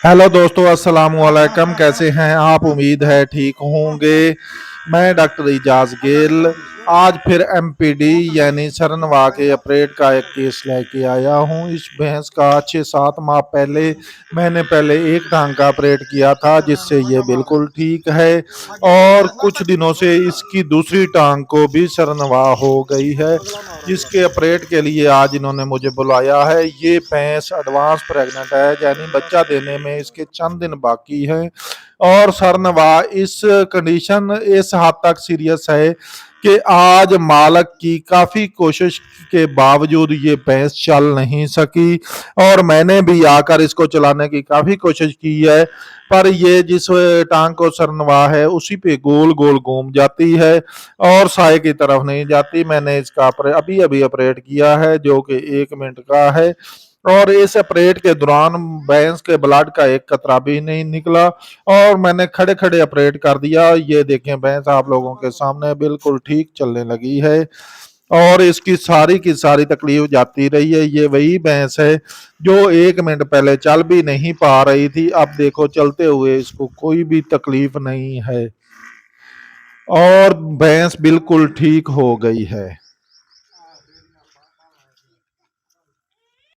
Hello दोस्तों, अस्सलाम वालेकुम। कैसे हैं आप? उम्मीद है ठीक होंगे। मैं डॉक्टर इजाज गिल आज फिर एमपीडी यानी सरनवा के ऑपरेट का एक केस लेके आया हूँ। इस भैंस का 6-7 माह पहले मैंने एक टांग का ऑपरेट किया था, जिससे ये बिल्कुल ठीक है। और कुछ दिनों से इसकी दूसरी टांग को भी सरनवा हो गई है, जिसके ऑपरेट के लिए आज इन्होंने मुझे बुलाया है। ये भैंस एडवांस प्रेग्नेंट है, यानी बच्चा देने में इसके चंद दिन बाकी हैं। और सरनवा इस कंडीशन इस हद तक सीरियस है कि आज मालक की काफी कोशिश के बावजूद ये भैंस चल नहीं सकी। और मैंने भी आकर इसको चलाने की काफी कोशिश की है, पर ये जिस टांग को सरनवा है उसी पे गोल गोल घूम जाती है और साए की तरफ नहीं जाती। मैंने इसका अभी अभी ऑपरेट किया है, जो कि 1 मिनट का है। और इस ऑपरेट के दौरान भैंस के ब्लड का एक कतरा भी नहीं निकला और मैंने खड़े खड़े ऑपरेट कर दिया। ये देखें, भैंस आप लोगों के सामने बिल्कुल ठीक चलने लगी है और इसकी सारी की सारी तकलीफ जाती रही है। ये वही भैंस है जो 1 मिनट पहले चल भी नहीं पा रही थी। अब देखो, चलते हुए इसको कोई भी तकलीफ नहीं है और भैंस बिल्कुल ठीक हो गई है।